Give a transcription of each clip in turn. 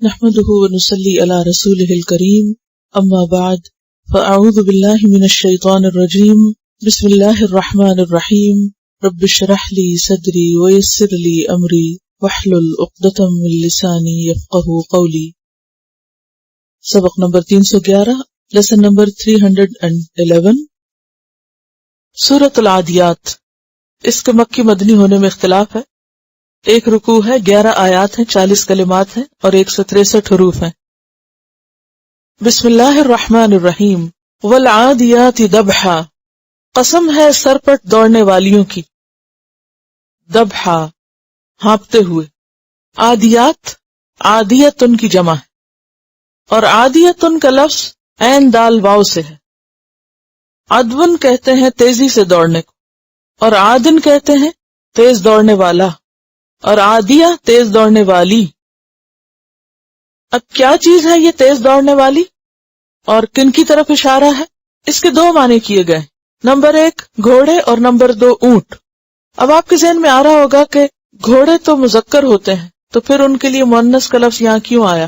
نحمده ونصلي على رسوله الكريم اما بعد فاعوذ بالله من الشيطان الرجيم بسم الله الرحمن الرحيم رب اشرح لي صدري ويسر لي امري واحلل عقدة من لساني يفقهوا قولي۔ سبق نمبر 311، لیسن نمبر 311، سورۃ العادیات۔ اس کے مکی مدنی ہونے میں اختلاف ہے۔ ایک رکوع ہے، 11 آیات ہیں، 40 کلمات ہیں اور 163 حروف ہیں۔ بسم اللہ الرحمن الرحیم۔ والعادیات ضبحا، قسم ہے سرپٹ دوڑنے والیوں کی۔ ضبحا، ہانپتے ہوئے۔ عادیات، عادیتن کی جمع ہے، اور عادیتن کا لفظ عین دال واو سے ہے۔ عدون کہتے ہیں تیزی سے دوڑنے کو، اور عادن کہتے ہیں تیز دوڑنے والا، اور عادیہ تیز دوڑنے والی۔ اب کیا چیز ہے یہ تیز دوڑنے والی اور کن کی طرف اشارہ ہے؟ اس کے 2 معنی کیے گئے، نمبر 1 گھوڑے اور نمبر 2 اونٹ۔ اب آپ کے ذہن میں آ رہا ہوگا کہ گھوڑے تو مذکر ہوتے ہیں، تو پھر ان کے لیے مؤنث کا لفظ یہاں کیوں آیا؟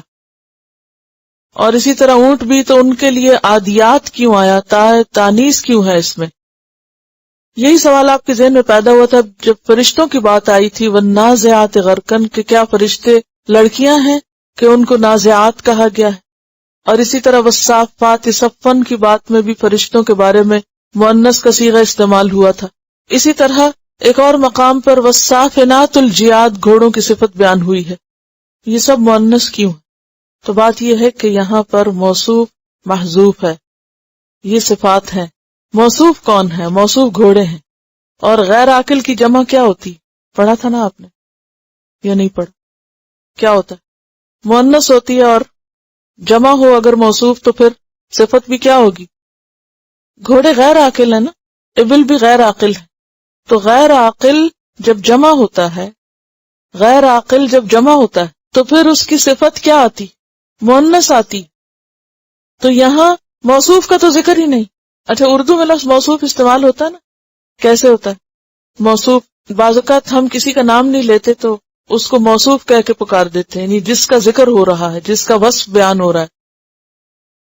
اور اسی طرح اونٹ بھی، تو ان کے لیے عادیات کیوں آیا؟ تانیث کیوں ہے اس میں؟ یہی سوال آپ کے ذہن میں پیدا ہوا تھا جب فرشتوں کی بات آئی تھی، والنازعات غرقا، کہ کیا فرشتے لڑکیاں ہیں کہ ان کو نازعات کہا گیا ہے؟ اور اسی طرح والصافات صفن کی بات میں بھی فرشتوں کے بارے میں مؤنث کا صیغہ استعمال ہوا تھا۔ اسی طرح ایک اور مقام پر والصافنات الجیاد، گھوڑوں کی صفت بیان ہوئی ہے۔ یہ سب مؤنث کیوں ہے؟ تو بات یہ ہے کہ یہاں پر موصوف محذوف ہے، یہ صفات ہیں۔ موصوف کون ہے؟ موصوف گھوڑے ہیں۔ اور غیر عاقل کی جمع کیا ہوتی؟ پڑھا تھا نا آپ نے یا نہیں پڑھا؟ کیا ہوتا ہے؟ مؤنث ہوتی ہے، اور جمع ہو اگر موصوف تو پھر صفت بھی کیا ہوگی؟ گھوڑے غیر عاقل ہے نا، ابل بھی غیر عاقل ہے۔ تو غیر عاقل جب جمع ہوتا ہے، غیر عاقل جب جمع ہوتا ہے تو پھر اس کی صفت کیا آتی؟ مؤنث آتی۔ تو یہاں موصوف کا تو ذکر ہی نہیں۔ اچھا، اردو میں لفظ موصوف استعمال ہوتا ہے نا، کیسے ہوتا ہے موصوف؟ بعض اوقات ہم کسی کا نام نہیں لیتے تو اس کو موصوف کہہ کے پکار دیتے ہیں، یعنی جس کا ذکر ہو رہا ہے، جس کا وصف بیان ہو رہا ہے۔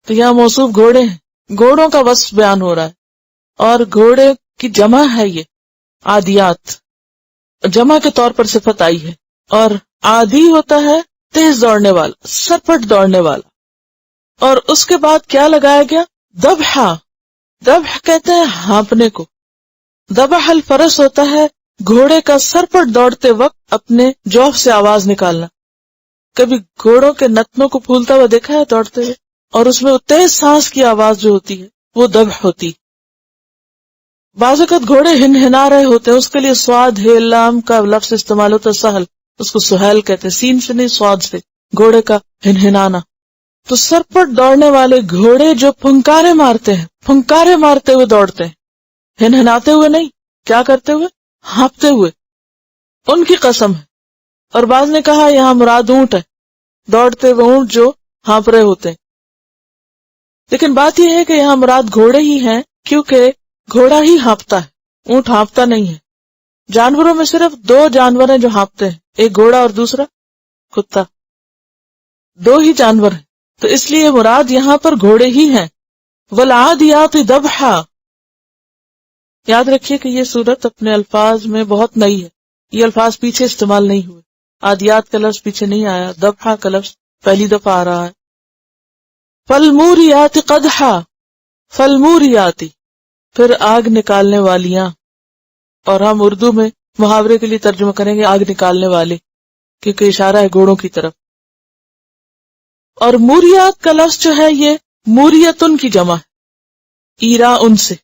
تو یہاں موصوف گھوڑے ہیں، گھوڑوں کا وصف بیان ہو رہا ہے، اور گھوڑے کی جمع ہے یہ عادیات، جمع کے طور پر صفت آئی ہے۔ اور عادی ہوتا ہے تیز دوڑنے والا، سرپٹ دوڑنے والا۔ اور اس کے بعد کیا لگایا گیا؟ ضبحا۔ ضبح کہتے ہیں ہانپنے کو۔ ضبح الفرس ہوتا ہے گھوڑے کا سرپٹ دوڑتے وقت اپنے جوف سے آواز نکالنا۔ کبھی گھوڑوں کے نتنوں کو پھولتا ہوا دیکھا ہے دوڑتے ہوئے؟ اور اس میں تیز سانس کی آواز جو ہوتی ہے وہ ضبح ہوتی۔ بعض اوقات گھوڑے ہنہنا رہے ہوتے ہیں، اس کے لیے سواد ہے لام کا لفظ استعمال ہوتا ہے، سہل، اس کو سہیل کہتے ہیں، سین سے نہیں سواد سے، گھوڑے کا ہنہنانا۔ تو سرپٹ دوڑنے والے گھوڑے جو پھنکارے مارتے ہیں، پھنکارے مارتے ہوئے دوڑتے ہیں، ہنہناتے ہوئے نہیں، کیا کرتے ہوئے؟ ہانپتے ہوئے، ان کی قسم ہے۔ اور بعض نے کہا یہاں مراد اونٹ ہے، دوڑتے ہوئے اونٹ جو ہانپ رہے ہوتے ہیں۔ لیکن بات یہ ہے کہ یہاں مراد گھوڑے ہی ہیں، کیونکہ گھوڑا ہی ہانپتا ہے، اونٹ ہانپتا نہیں ہے۔ جانوروں میں صرف 2 جانور ہیں جو ہانپتے ہیں، ایک گھوڑا اور دوسرا کتا، 2 ہی جانور ہیں، تو اس لیے مراد یہاں پر گھوڑے ہی ہیں۔ والعادیات ضبحا، یاد رکھیے کہ یہ سورت اپنے الفاظ میں بہت نئی ہے، یہ الفاظ پیچھے استعمال نہیں ہوئے، عادیات کا لفظ پیچھے نہیں آیا، ضبحا کا لفظ پہلی دفعہ آ رہا ہے۔ فالموریات قدحا، فالموریاتی، پھر آگ نکالنے والیاں، اور ہم اردو میں محاورے کے لیے ترجمہ کریں گے آگ نکالنے والے، کیونکہ اشارہ ہے گھوڑوں کی طرف۔ اور موریات کا لفظ جو ہے یہ موریتن کی جمع ہے، ایرا ان سے،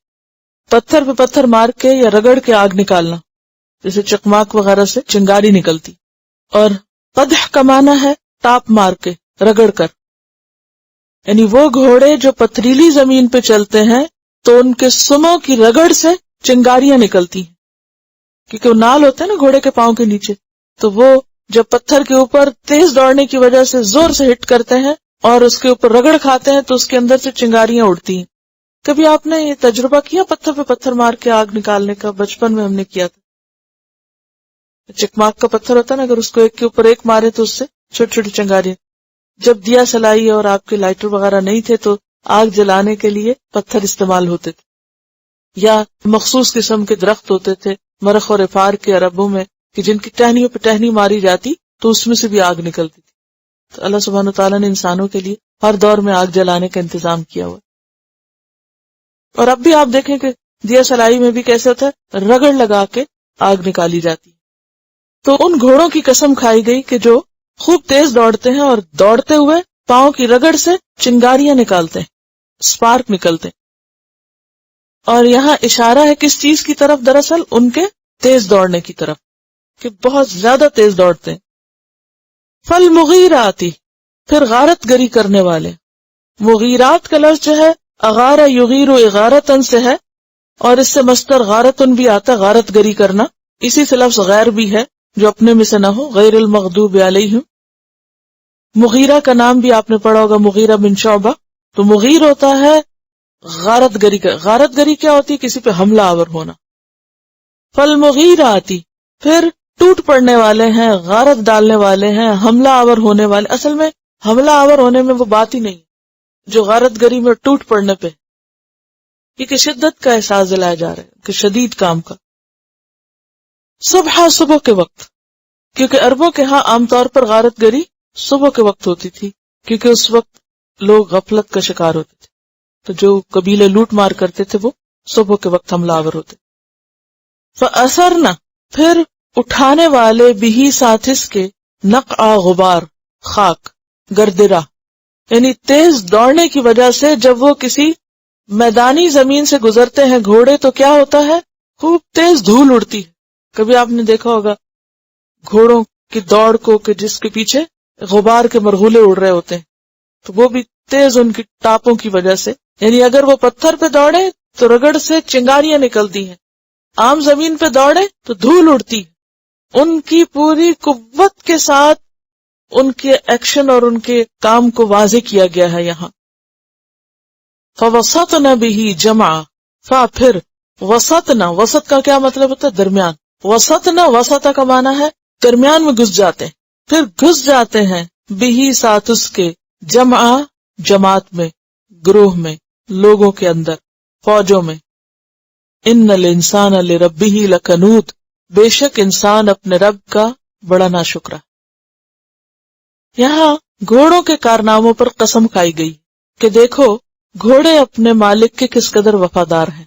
پتھر پہ پتھر مار کے یا رگڑ کے آگ نکالنا، جیسے چکماک وغیرہ سے چنگاری نکلتی۔ اور قدح کا معنی ہے ٹاپ مار کے، رگڑ کر، یعنی وہ گھوڑے جو پتھریلی زمین پہ چلتے ہیں تو ان کے سموں کی رگڑ سے چنگاریاں نکلتی ہیں، کیونکہ وہ نال ہوتے ہیں نا گھوڑے کے پاؤں کے نیچے، تو وہ جب پتھر کے اوپر تیز دوڑنے کی وجہ سے زور سے ہٹ کرتے ہیں اور اس کے اوپر رگڑ کھاتے ہیں تو اس کے اندر سے چنگاریاں اڑتی ہیں۔ کبھی آپ نے یہ تجربہ کیا پتھر پہ پتھر مار کے آگ نکالنے کا؟ بچپن میں ہم نے کیا تھا۔ چکماک کا پتھر ہوتا ہے نا، اگر اس کو ایک کے اوپر ایک مارے تو اس سے چھوٹی چھوٹی چنگاریاں، جب دیا سلائی اور آپ کے لائٹر وغیرہ نہیں تھے تو آگ جلانے کے لیے پتھر استعمال ہوتے تھے، یا مخصوص قسم کے درخت ہوتے تھے مرخ اور افار کے عربوں میں کہ جن کی ٹہنیوں پہ ٹہنی ماری جاتی تو اس میں سے بھی آگ نکلتی تھی. تو اللہ سبحانہ تعالیٰ نے انسانوں کے لیے ہر دور میں آگ جلانے کا انتظام کیا ہوا. اور اب بھی آپ دیکھیں کہ دیا سلائی میں بھی کیسے ہوتا ہے، رگڑ لگا کے آگ نکالی جاتی. تو ان گھوڑوں کی قسم کھائی گئی کہ جو خوب تیز دوڑتے ہیں اور دوڑتے ہوئے پاؤں کی رگڑ سے چنگاریاں نکالتے ہیں، سپارک نکلتے ہیں. اور یہاں اشارہ ہے کس چیز کی طرف؟ دراصل ان کے تیز دوڑنے کی طرف، کہ بہت زیادہ تیز دوڑتے ہیں. فالمغیراتی، پھر غارت گری کرنے والے. مغیرات کا لفظ جو ہے اغارہ یغیر اغارتن سے ہے، اور اس سے مصدر غارتن بھی آتا، غارت گری کرنا. اسی سے لفظ غیر بھی ہے جو اپنے میں سے نہ ہو، غیر المغضوب علیہم. مغیرہ کا نام بھی آپ نے پڑھا ہوگا، مغیرہ بن شعبہ. تو مغیر ہوتا ہے غارت گری کا. غارت گری کیا ہوتی ہے؟ کسی پہ حملہ آور ہونا. فالمغیراتی، پھر ٹوٹ پڑنے والے ہیں، غارت ڈالنے والے ہیں، حملہ آور ہونے والے. اصل میں حملہ آور ہونے میں وہ بات ہی نہیں جو غارت گری میں ٹوٹ پڑنے پہ، کیونکہ شدت کا احساس دلایا جا رہا ہے کہ شدید کام کا. صبح، صبح کے وقت، کیونکہ عربوں کے ہاں عام طور پر غارت گری صبح کے وقت ہوتی تھی، کیونکہ اس وقت لوگ غفلت کا شکار ہوتے تھے. تو جو قبیلے لوٹ مار کرتے تھے وہ صبح کے وقت حملہ آور ہوتے. فَأَثَرْنَ، پھر اٹھانے والے بھی ساتھ اس کے نقع غبار، خاک، گردرہ. یعنی تیز دوڑنے کی وجہ سے جب وہ کسی میدانی زمین سے گزرتے ہیں گھوڑے تو کیا ہوتا ہے؟ خوب تیز دھول اڑتی ہے. کبھی آپ نے دیکھا ہوگا گھوڑوں کی دوڑ کو کہ جس کے پیچھے غبار کے مرغولے اڑ رہے ہوتے ہیں، تو وہ بھی تیز ان کی ٹاپوں کی وجہ سے. یعنی اگر وہ پتھر پہ دوڑے تو رگڑ سے چنگاریاں نکلتی ہیں، عام زمین پہ دوڑے تو دھول اڑتی. ان کی پوری قوت کے ساتھ ان کے ایکشن اور ان کے کام کو واضح کیا گیا ہے یہاں. فَوَسَطْنَ بِهِ جَمْعًا، پھر وسطنا، وسط کا کیا مطلب ہوتا ہے؟ درمیان. وسطنا، وسط کا معنی ہے درمیان میں گھس جاتے ہیں. پھر گھس جاتے ہیں بِهِ ساتھ اس کے، جمعا جماعت میں، گروہ میں، لوگوں کے اندر، فوجوں میں. ان الانسان لربہ لکنود، بے شک انسان اپنے رب کا بڑا ناشکرا. یہاں گھوڑوں کے کارناموں پر قسم کھائی گئی کہ دیکھو گھوڑے اپنے مالک کے کس قدر وفادار ہیں.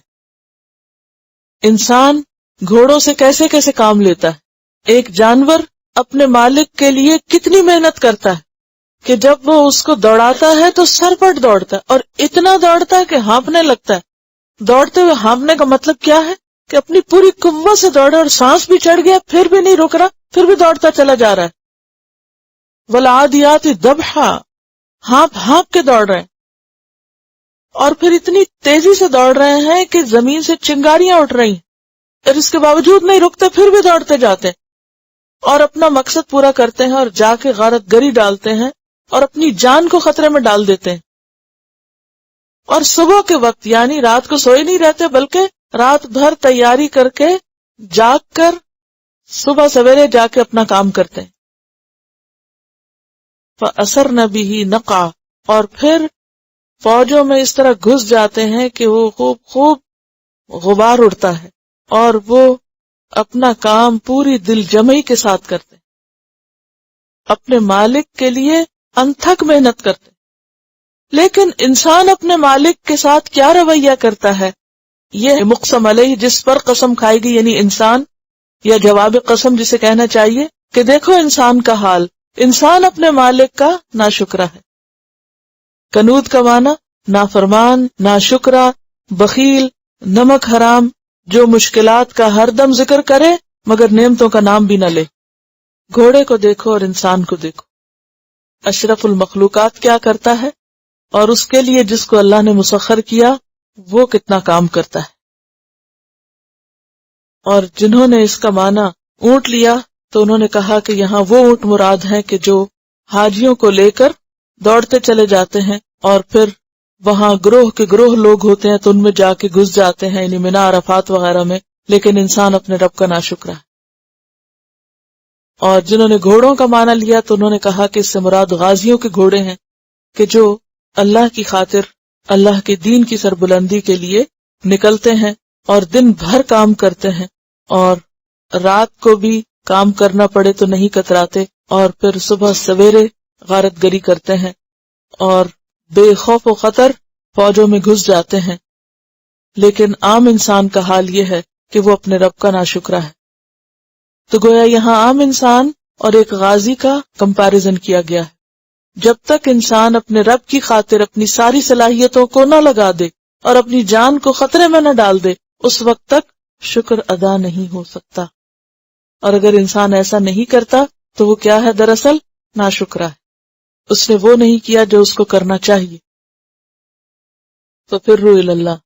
انسان گھوڑوں سے کیسے کیسے کام لیتا ہے. ایک جانور اپنے مالک کے لیے کتنی محنت کرتا ہے کہ جب وہ اس کو دوڑاتا ہے تو سرپٹ دوڑتا ہے، اور اتنا دوڑتا ہے کہ ہانپنے لگتا ہے. دوڑتے ہوئے ہانپنے کا مطلب کیا ہے؟ کہ اپنی پوری قوت سے دوڑا اور سانس بھی چڑھ گیا پھر بھی نہیں رک رہا، پھر بھی دوڑتا چلا جا رہا ہے. والعادیات ضبحا، ہانپ ہانپ کے دوڑ رہے ہیں، اور پھر اتنی تیزی سے دوڑ رہے ہیں کہ زمین سے چنگاریاں اٹھ رہی ہیں، اور اس کے باوجود نہیں رکتے، پھر بھی دوڑتے جاتے ہیں اور اپنا مقصد پورا کرتے ہیں، اور جا کے غارت گری ڈالتے ہیں اور اپنی جان کو خطرے میں ڈال دیتے ہیں. اور صبح کے وقت، یعنی رات کو سوئے نہیں رہتے بلکہ رات بھر تیاری کر کے جاگ کر صبح سویرے جا کے اپنا کام کرتے ہیں. فَأَثَرْنَ بِهِ نَقْعًا، اور پھر فوجوں میں اس طرح گھس جاتے ہیں کہ وہ خوب غبار اڑتا ہے، اور وہ اپنا کام پوری دل جمعی کے ساتھ کرتے ہیں، اپنے مالک کے لیے انتھک محنت کرتے ہیں. لیکن انسان اپنے مالک کے ساتھ کیا رویہ کرتا ہے؟ یہ مقسم علیہ جس پر قسم کھائی گئی، یعنی انسان، یا جواب قسم جسے کہنا چاہیے کہ دیکھو انسان کا حال، انسان اپنے مالک کا ناشکرا ہے. کنود کا معنی نافرمان، ناشکرا، بخیل، نمک حرام، جو مشکلات کا ہر دم ذکر کرے مگر نعمتوں کا نام بھی نہ لے. گھوڑے کو دیکھو اور انسان کو دیکھو، اشرف المخلوقات کیا کرتا ہے، اور اس کے لیے جس کو اللہ نے مسخر کیا وہ کتنا کام کرتا ہے. اور جنہوں نے اس کا معنی اونٹ لیا تو انہوں نے کہا کہ یہاں وہ اونٹ مراد ہیں کہ جو حاجیوں کو لے کر دوڑتے چلے جاتے ہیں، اور پھر وہاں گروہ کے گروہ لوگ ہوتے ہیں تو ان میں جا کے گھس جاتے ہیں، یعنی منی عرفات وغیرہ میں. لیکن انسان اپنے رب کا ناشکرا ہے. اور جنہوں نے گھوڑوں کا معنی لیا تو انہوں نے کہا کہ اس سے مراد غازیوں کے گھوڑے ہیں کہ جو اللہ کی خاطر اللہ کے دین کی سربلندی کے لیے نکلتے ہیں اور دن بھر کام کرتے ہیں اور رات کو بھی کام کرنا پڑے تو نہیں کتراتے اور پھر صبح سویرے غارت گری کرتے ہیں اور بے خوف و خطر فوجوں میں گھس جاتے ہیں. لیکن عام انسان کا حال یہ ہے کہ وہ اپنے رب کا ناشکرا ہے. تو گویا یہاں عام انسان اور ایک غازی کا کمپیرزن کیا گیا ہے. جب تک انسان اپنے رب کی خاطر اپنی ساری صلاحیتوں کو نہ لگا دے اور اپنی جان کو خطرے میں نہ ڈال دے اس وقت تک شکر ادا نہیں ہو سکتا. اور اگر انسان ایسا نہیں کرتا تو وہ کیا ہے؟ دراصل ناشکرا ہے. اس نے وہ نہیں کیا جو اس کو کرنا چاہیے. ففروا الی اللہ،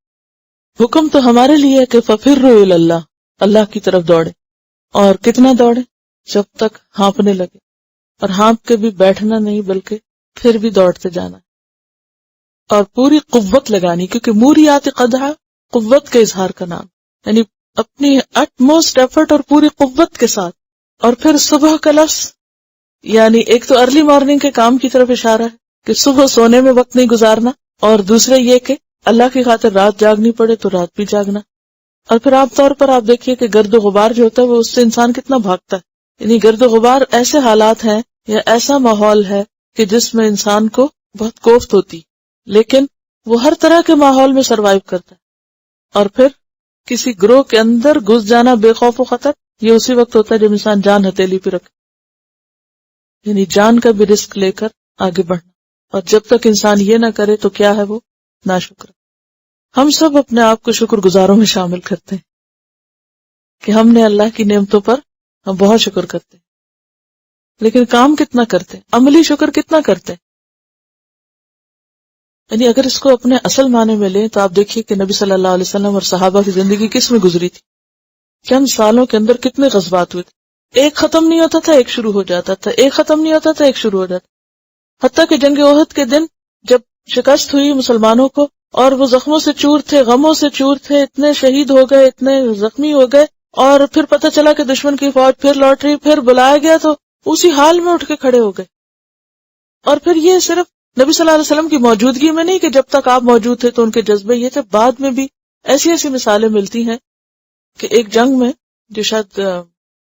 حکم تو ہمارے لیے ہے کہ ففروا الی اللہ، اللہ کی طرف دوڑے. اور کتنا دوڑے؟ جب تک ہانپنے لگے، اور ہانپ کے بھی بیٹھنا نہیں بلکہ پھر بھی دوڑتے جانا اور پوری قوت لگانی، کیونکہ موریات قدح قوت کے اظہار کا نام، یعنی اپنی اٹ موسٹ ایفرٹ اور پوری قوت کے ساتھ. اور پھر صبح کا لفظ یعنی ایک تو ارلی مارننگ کے کام کی طرف اشارہ ہے کہ صبح سونے میں وقت نہیں گزارنا، اور دوسرے یہ کہ اللہ کی خاطر رات جاگنی پڑے تو رات بھی جاگنا. اور پھر عام طور پر آپ دیکھیے کہ گرد و غبار جو ہوتا ہے وہ اس سے انسان کتنا بھاگتا ہے. یعنی گرد و غبار ایسے حالات ہیں یا ایسا ماحول ہے کہ جس میں انسان کو بہت کوفت ہوتی، لیکن وہ ہر طرح کے ماحول میں سروائیو کرتا ہے. اور پھر کسی گروہ کے اندر گھس جانا بے خوف و خطر، یہ اسی وقت ہوتا ہے جب انسان جان ہتھیلی پہ رکھے، یعنی جان کا بھی رسک لے کر آگے بڑھنا. اور جب تک انسان یہ نہ کرے تو کیا ہے؟ وہ ناشکر. ہم سب اپنے آپ کو شکر گزاروں میں شامل کرتے ہیں کہ ہم نے اللہ کی نعمتوں پر ہم بہت شکر کرتے ہیں، لیکن کام کتنا کرتے ہیں؟ عملی شکر کتنا کرتے ہیں؟ یعنی اگر اس کو اپنے اصل معنی میں لیں تو آپ دیکھیے کہ نبی صلی اللہ علیہ وسلم اور صحابہ کی زندگی کس میں گزری تھی. چند سالوں کے اندر کتنے غزوات ہوئے تھے، ایک ختم نہیں ہوتا تھا ایک شروع ہو جاتا تھا، ایک ختم نہیں ہوتا تھا ایک شروع ہو جاتا. حتیٰ کہ جنگ احد کے دن جب شکست ہوئی مسلمانوں کو اور وہ زخموں سے چور تھے، غموں سے چور تھے، اتنے شہید ہو گئے، اتنے زخمی ہو گئے، اور پھر پتہ چلا کہ دشمن کی فوج پھر لوٹ رہی، پھر بلایا گیا تو اسی حال میں اٹھ کے کھڑے ہو گئے. اور پھر یہ صرف نبی صلی اللہ علیہ وسلم کی موجودگی میں نہیں کہ جب تک آپ موجود تھے تو ان کے جذبے یہ تھے، بعد میں بھی ایسی ایسی مثالیں ملتی ہیں کہ ایک جنگ میں جو شاید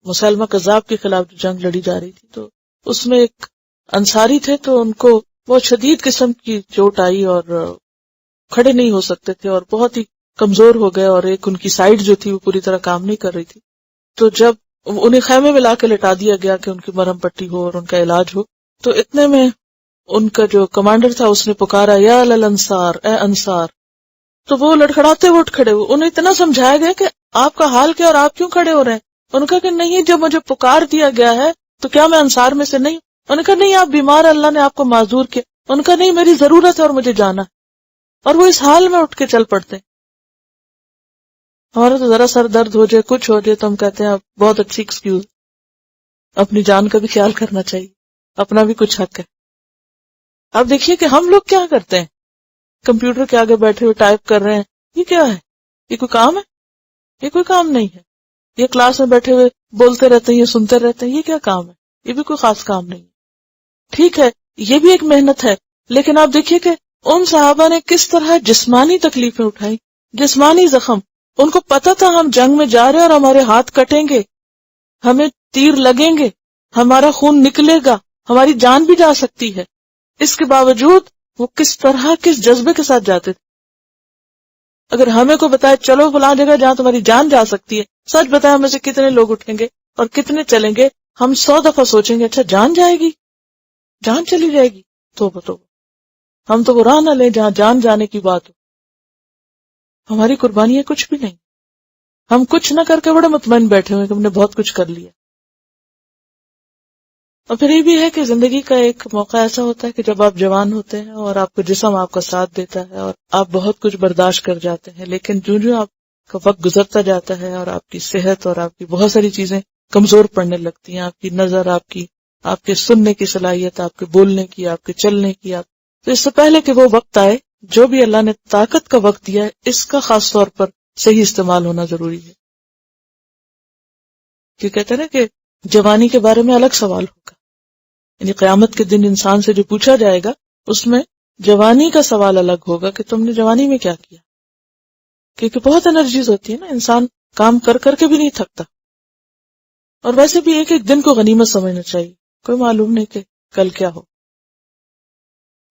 مسلمہ کذاب کے خلاف جو جنگ لڑی جا رہی تھی تو اس میں ایک انصاری تھے تو ان کو بہت شدید قسم کی چوٹ آئی اور کھڑے نہیں ہو سکتے تھے اور بہت ہی کمزور ہو گئے، اور ایک ان کی سائیڈ جو تھی وہ پوری طرح کام نہیں کر رہی تھی. تو جب انہیں خیمے میں لا کے لٹا دیا گیا کہ ان کی مرہم پٹی ہو اور ان کا علاج ہو، تو اتنے میں ان کا جو کمانڈر تھا اس نے پکارا یا للانصار، اے انصار. تو وہ لڑکھڑاتے اٹھ کھڑے ہوئے. انہیں اتنا سمجھایا گیا کہ آپ کا حال کیا اور آپ کیوں کھڑے ہو رہے ہیں؟ ان کا کہ نہیں، جب مجھے پکار دیا گیا ہے تو کیا میں انصار میں سے نہیں؟ ان کا نہیں، آپ بیمار، اللہ نے آپ کو معذور کیا. ان کا نہیں، میری ضرورت ہے اور مجھے جانا. اور وہ اس حال میں اٹھ کے چل پڑتے ہیں. ہمارا تو ذرا سر درد ہو جائے، کچھ ہو جائے تو ہم کہتے ہیں بہت اچھی ایکسکیوز. اپنی جان کا بھی خیال کرنا چاہیے، اپنا بھی کچھ حق ہے. آپ دیکھیے کہ ہم لوگ کیا کرتے ہیں، کمپیوٹر کے آگے بیٹھے ہوئے ٹائپ کر رہے ہیں، یہ کیا ہے؟ یہ کوئی کام ہے؟ یہ کوئی کام نہیں ہے. یہ کلاس میں بیٹھے ہوئے بولتے رہتے ہیں، یہ سنتے رہتے ہیں، یہ کیا کام ہے؟ یہ بھی کوئی خاص کام نہیں ہے. ٹھیک ہے، یہ بھی ایک محنت ہے، لیکن آپ دیکھیے کہ ان صحابہ نے کس طرح جسمانی تکلیفیں اٹھائی، جسمانی زخم. ان کو پتا تھا ہم جنگ میں جا رہے ہیں اور ہمارے ہاتھ کٹیں گے، ہمیں تیر لگیں گے، ہمارا خون نکلے گا، ہماری جان بھی جا سکتی ہے. اس کے باوجود وہ کس طرح کس جذبے کے ساتھ جاتے تھے. اگر ہمیں کو بتائے چلو فلاں جگہ جہاں تمہاری جان جا سکتی ہے، سچ بتائیں ہمیں سے کتنے لوگ اٹھیں گے اور کتنے چلیں گے؟ ہم 100 دفعہ سوچیں گے اچھا جان جائے گی، جان چلی جائے گی، تو ہم تو وہ راہ نہ لیں جہاں جان جانے کی بات ہو. ہماری قربانی کچھ بھی نہیں، ہم کچھ نہ کر کے بڑے مطمئن بیٹھے ہوئے کہ ہم نے بہت کچھ کر لیا. اور پھر یہ بھی ہے کہ زندگی کا ایک موقع ایسا ہوتا ہے کہ جب آپ جوان ہوتے ہیں اور آپ کا جسم آپ کا ساتھ دیتا ہے اور آپ بہت کچھ برداشت کر جاتے ہیں، لیکن جو آپ کا وقت گزرتا جاتا ہے اور آپ کی صحت اور آپ کی بہت ساری چیزیں کمزور پڑنے لگتی ہیں، آپ کی نظر، آپ کے سننے کی صلاحیت، آپ کے بولنے کی، آپ کے چلنے کی، تو اس سے پہلے کہ وہ وقت آئے جو بھی اللہ نے طاقت کا وقت دیا ہے اس کا خاص طور پر صحیح استعمال ہونا ضروری ہے. کہ کہتے ہیں نا کہ جوانی کے بارے میں الگ سوال ہوگا، یعنی قیامت کے دن انسان سے جو پوچھا جائے گا اس میں جوانی کا سوال الگ ہوگا کہ تم نے جوانی میں کیا کیا، کیونکہ بہت انرجیز ہوتی ہے نا، انسان کام کر کر کے بھی نہیں تھکتا، اور ویسے بھی ایک ایک دن کو غنیمت سمجھنا چاہیے، کوئی معلوم نہیں کہ کل کیا ہو۔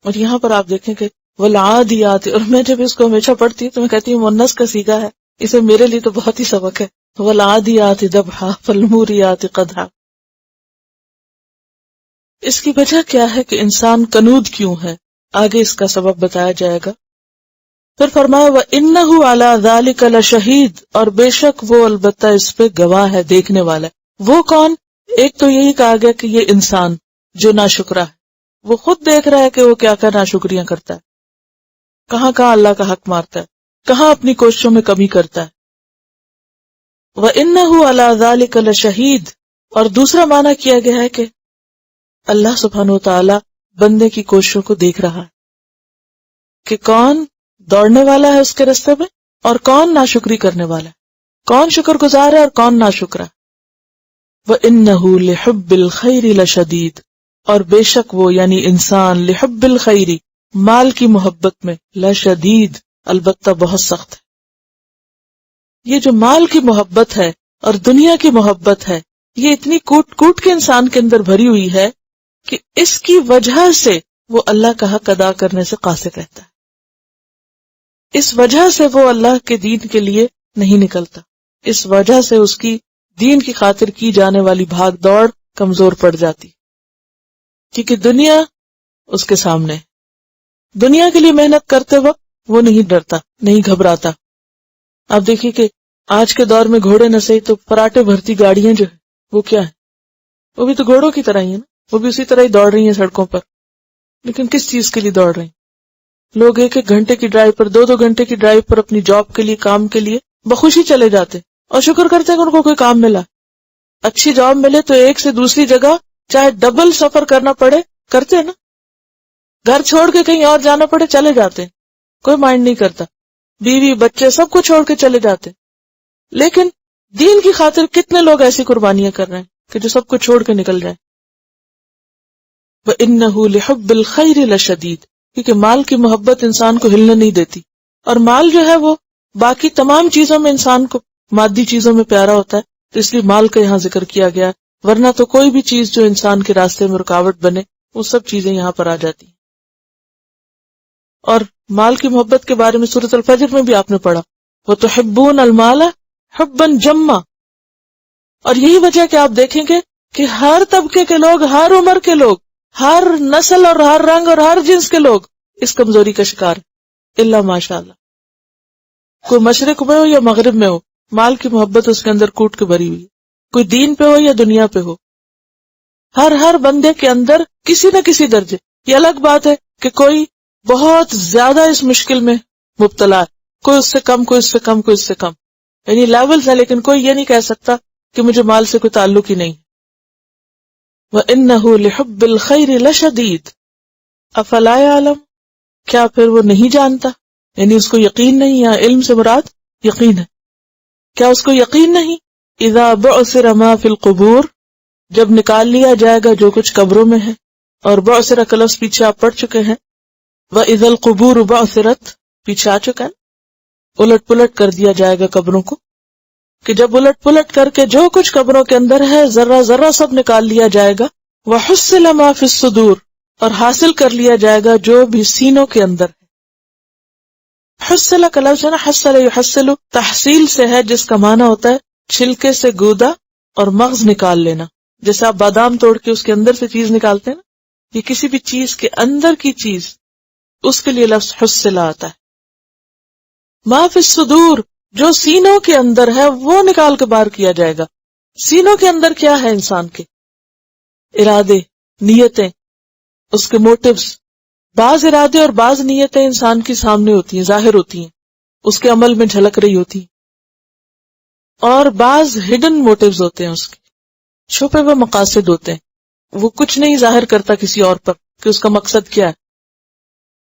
اور یہاں پر آپ دیکھیں کہ والعادیات، اور میں جب اس کو ہمیشہ پڑھتی ہوں تو میں کہتی ہوں مؤنث کا صیغہ ہے، اسے میرے لیے تو بہت ہی سبق ہے، والعادیات ضبحا فالموریات قدحا۔ اس کی وجہ کیا ہے کہ انسان کنود کیوں ہے، آگے اس کا سبب بتایا جائے گا۔ پھر فرمایا وَإِنَّهُ عَلَى ذَلِكَ لَشَهِيدٌ، اور بے شک وہ البتہ اس پہ گواہ ہے، دیکھنے والا ہے۔ وہ کون؟ ایک تو یہی کہا گیا کہ یہ انسان جو ناشکرا ہے، وہ خود دیکھ رہا ہے کہ وہ کیا کیا ناشکریاں کرتا ہے، کہاں کہاں اللہ کا حق مارتا ہے، کہاں اپنی کوششوں میں کمی کرتا ہے۔ وَإِنَّهُ عَلَى ذَلِكَ لَشَهِيدٌ، اور دوسرا معنی کیا گیا ہے کہ اللہ سبحانہ وتعالی بندے کی کوششوں کو دیکھ رہا ہے کہ کون دوڑنے والا ہے اس کے راستے میں اور کون ناشکری کرنے والا ہے، کون شکر گزار ہے اور کون ناشکرا ہے۔ وَإِنَّهُ لِحُبِّ الْخَيْرِ لَشَدِيدٌ، اور بے شک وہ یعنی انسان لحب الخیر، مال کی محبت میں، لشدید البتہ بہت سخت ہے۔ یہ جو مال کی محبت ہے اور دنیا کی محبت ہے، یہ اتنی کوٹ کوٹ کے انسان کے اندر بھری ہوئی ہے کہ اس کی وجہ سے وہ اللہ کا حق ادا کرنے سے قاصر رہتا ہے، اس وجہ سے وہ اللہ کے دین کے لیے نہیں نکلتا، اس وجہ سے اس کی دین کی خاطر کی جانے والی بھاگ دوڑ کمزور پڑ جاتی، کیونکہ دنیا اس کے سامنے ہے۔ دنیا کے لیے محنت کرتے وقت وہ نہیں ڈرتا، نہیں گھبراتا۔ آپ دیکھیے کہ آج کے دور میں گھوڑے نہ صحیح تو فراٹے بھرتی گاڑیاں جو ہیں وہ کیا ہیں، وہ بھی تو گھوڑوں کی طرح ہی ہیں نا، وہ بھی اسی طرح ہی دوڑ رہی ہیں سڑکوں پر، لیکن کس چیز کے لیے دوڑ رہی ہیں؟ لوگ ایک ایک گھنٹے کی ڈرائیو پر، دو دو گھنٹے کی ڈرائیو پر اپنی جاب کے لیے، کام کے لیے بخوشی چلے جاتے اور شکر کرتے ہیں کہ ان کو کوئی کام ملا۔ اچھی جاب ملے تو ایک سے دوسری جگہ چاہے ڈبل سفر کرنا پڑے کرتے ہیں نا، گھر چھوڑ کے کہیں اور جانا پڑے چلے جاتے ہیں، کوئی مائنڈ نہیں کرتا، بیوی بچے سب کو چھوڑ کے چلے جاتے ہیں۔ لیکن دین کی خاطر کتنے لوگ ایسی قربانیاں کر رہے ہیں کہ جو سب کو چھوڑ کے نکل جائیں۔ وَإِنَّهُ لِحُبِّ الْخَيْرِ لَشَدِيدٌ، کیونکہ مال کی محبت انسان کو ہلنے نہیں دیتی، اور مال جو ہے وہ باقی تمام چیزوں میں انسان کو مادی چیزوں میں پیارا ہوتا ہے، تو اس لیے مال کا یہاں ذکر کیا گیا، ورنہ تو کوئی بھی چیز جو انسان کے راستے میں رکاوٹ بنے وہ سب چیزیں یہاں پر آ جاتی ہیں۔ اور مال کی محبت کے بارے میں سورۃ الفجر میں بھی آپ نے پڑھا وَتُحِبُّونَ الْمَالَ حُبًّا جَمًّا، اور یہی وجہ کہ آپ دیکھیں گے کہ ہر طبقے کے لوگ، ہر عمر کے لوگ، ہر نسل اور ہر رنگ اور ہر جنس کے لوگ اس کمزوری کا شکار ہے، الا ماشاء اللہ۔ کوئی مشرق میں ہو یا مغرب میں ہو، مال کی محبت اس کے اندر کوٹ کے بھری ہوئی ہے، کوئی دین پہ ہو یا دنیا پہ ہو، ہر بندے کے اندر کسی نہ کسی درجے۔ یہ الگ بات ہے کہ کوئی بہت زیادہ اس مشکل میں مبتلا ہے، کوئی اس سے کم، کوئی اس سے کم، کوئی اس سے کم، یعنی لیولز ہے، لیکن کوئی یہ نہیں کہہ سکتا کہ مجھے مال سے کوئی تعلق ہی نہیں۔ وَإِنَّهُ لِحُبِّ الْخَيْرِ لَشَدِيدٌ أَفَلَا يَعْلَمُ، کیا پھر وہ نہیں جانتا، یعنی اس کو یقین نہیں، یا علم سے مراد یقین ہے، کیا اس کو یقین نہیں؟ اذا بعثر ما فی القبور، جب نکال لیا جائے گا جو کچھ قبروں میں ہے، اور بعثر کا لفظ پیچھے آپ پڑھ چکے ہیں، وَإِذَا الْقُبُورُ بَعْثِرَتْ پیچھے آ چکا ہے، الٹ پلٹ کر دیا جائے گا قبروں کو، کہ جب الٹ پلٹ کر کے جو کچھ قبروں کے اندر ہے ذرہ ذرہ سب نکال لیا جائے گا، وَحُصِّلَ مَا فِي الصُّدُورِ، اور حاصل کر لیا جائے گا جو بھی سینوں کے اندر ہے۔ حصل کا لفظ ہے نا، حصل یحصل تحصیل سے ہے، جس کا معنی ہوتا ہے چھلکے سے گودا اور مغز نکال لینا، جیسے آپ بادام توڑ کے اس کے اندر سے چیز نکالتے ہیں نا، یہ کسی بھی چیز کے اندر کی چیز، اس کے لیے لفظ حصل آتا ہے۔ ما فی الصدور، جو سینوں کے اندر ہے وہ نکال کے باہر کیا جائے گا۔ سینوں کے اندر کیا ہے؟ انسان کے ارادے، نیتیں، اس کے موٹیوز۔ بعض ارادے اور بعض نیتیں انسان کی سامنے ہوتی ہیں، ظاہر ہوتی ہیں، اس کے عمل میں جھلک رہی ہوتی ہیں، اور بعض ہڈن موٹیوز ہوتے ہیں، اس کے چھپے ہوئے مقاصد ہوتے ہیں، وہ کچھ نہیں ظاہر کرتا کسی اور پر کہ اس کا مقصد کیا ہے۔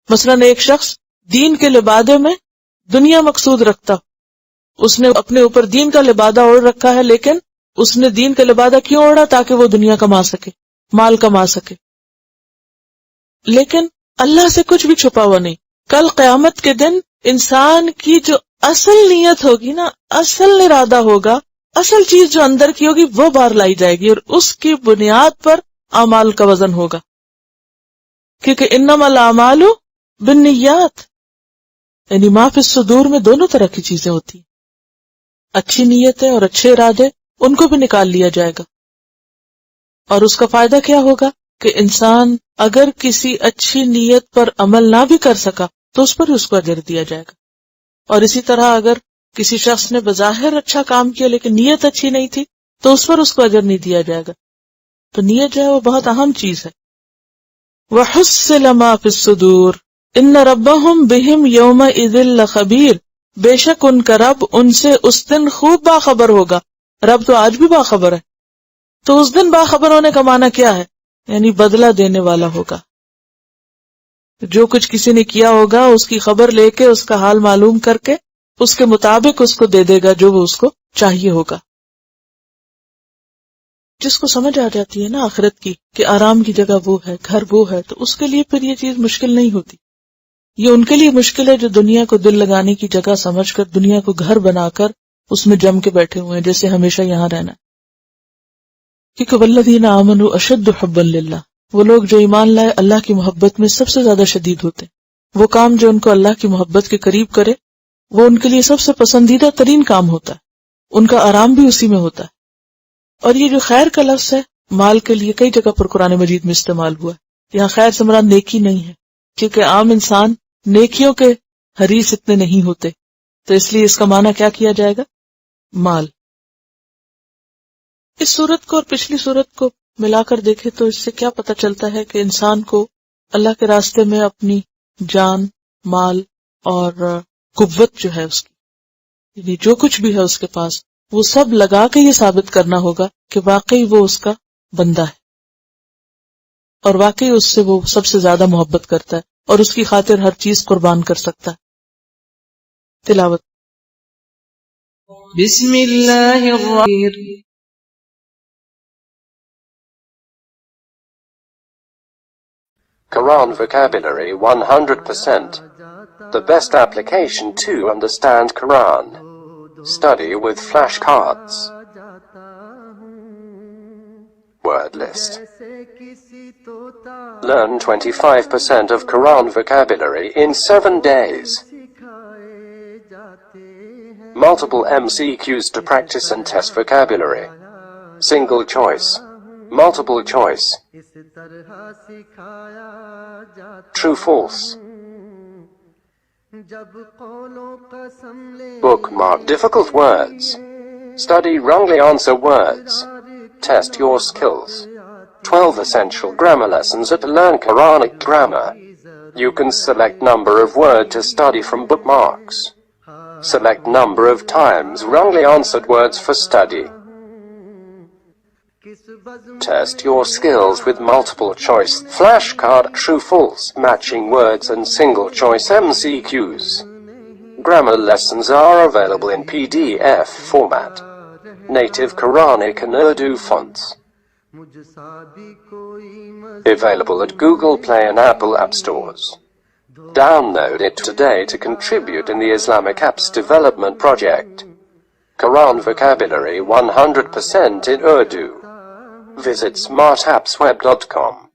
مثلاً ایک شخص دین کے لبادے میں دنیا مقصود رکھتا، اس نے اپنے اوپر دین کا لبادہ اوڑھ رکھا ہے، لیکن اس نے دین کا لبادہ کیوں اوڑھا؟ تاکہ وہ دنیا کما سکے، مال کما سکے. لیکن اللہ سے کچھ بھی چھپا ہوا نہیں. کل قیامت کے دن انسان کی جو اصل نیت ہوگی نا، اصل ارادہ ہوگا، اصل چیز جو اندر کی ہوگی وہ باہر لائی جائے گی، اور اس کی بنیاد پر اعمال کا وزن ہوگا. کیونکہ انما الاعمال بالنیات، یعنی ما فی الصدور میں دونوں طرح کی چیزیں ہوتی ہیں. اچھی نیتیں اور اچھے ارادے، ان کو بھی نکال لیا جائے گا. اور اس کا فائدہ کیا ہوگا کہ انسان اگر کسی اچھی نیت پر عمل نہ بھی کر سکا تو اس پر ہی اس کو اجر دیا جائے گا. اور اسی طرح اگر کسی شخص نے بظاہر اچھا کام کیا لیکن نیت اچھی نہیں تھی تو اس پر اس کو اجر نہیں دیا جائے گا. تو نیت جو ہے وہ بہت اہم چیز ہے. وَحُصِّلَ مَا فِي الصُّدُورِ إِنَّ رَبَّهُمْ بِهِمْ يَوْمَئِذٍ لَخَبِيرٌ، بے شک ان کا رب ان سے اس دن خوب باخبر ہوگا. رب تو آج بھی باخبر ہے. تو اس دن باخبر ہونے کا معنی کیا ہے؟ یعنی بدلہ دینے والا ہوگا. جو کچھ کسی نے کیا ہوگا اس کی خبر لے کے، اس کا حال معلوم کر کے، اس کے مطابق اس کو دے دے گا جو وہ اس کو چاہیے ہوگا. جس کو سمجھ آ جاتی ہے نا آخرت کی کہ آرام کی جگہ وہ ہے، گھر وہ ہے، تو اس کے لیے پھر یہ چیز مشکل نہیں ہوتی. یہ ان کے لیے مشکل ہے جو دنیا کو دل لگانے کی جگہ سمجھ کر، دنیا کو گھر بنا کر اس میں جم کے بیٹھے ہوئے ہیں، جیسے ہمیشہ یہاں رہنا. کیونکہ والذین آمنوا اشد حبا للہ، وہ لوگ جو ایمان لائے اللہ کی محبت میں سب سے زیادہ شدید ہوتے ہیں. وہ کام جو ان کو اللہ کی محبت کے قریب کرے وہ ان کے لیے سب سے پسندیدہ ترین کام ہوتا ہے. ان کا آرام بھی اسی میں ہوتا ہے. اور یہ جو خیر کا لفظ ہے مال کے لیے کئی جگہ پر قرآن مجید میں استعمال ہوا ہے. یہاں خیر سے مراد نیکی نہیں ہے، کیونکہ عام انسان نیکیوں کے حریص اتنے نہیں ہوتے، تو اس لیے اس کا معنی کیا کیا جائے گا؟ مال. اس صورت کو اور پچھلی صورت کو ملا کر دیکھے تو اس سے کیا پتہ چلتا ہے کہ انسان کو اللہ کے راستے میں اپنی جان، مال اور قوت جو ہے اس کی، یعنی جو کچھ بھی ہے اس کے پاس، وہ سب لگا کے یہ ثابت کرنا ہوگا کہ واقعی وہ اس کا بندہ ہے اور واقعی اس سے وہ سب سے زیادہ محبت کرتا ہے اور اس کی خاطر ہر چیز قربان کر سکتا ہے. تلاوت. بسم اللہ الرحمن Quran vocabulary 100%. The best application to understand Quran. Study with flashcards. Word list. Learn 25% of Quran vocabulary in 7 days. Multiple MCQs to practice and test vocabulary. Single choice. Multiple choice. True, false. Bookmark difficult words. Study wrongly answer words. Test your skills. 12 essential grammar lessons at Learn Quranic Grammar. You can select number of word to study from bookmarks. Select number of times wrongly answered words for study. Test your skills with multiple choice flashcard, true, false, matching words and single choice MCQs. Grammar lessons are available in PDF format. Native Quranic and Urdu fonts. Available at Google Play and Apple App Stores. Download it today to contribute in the Islamic Apps Development Project. Quran vocabulary 100% in Urdu. Visit smartappsweb.com.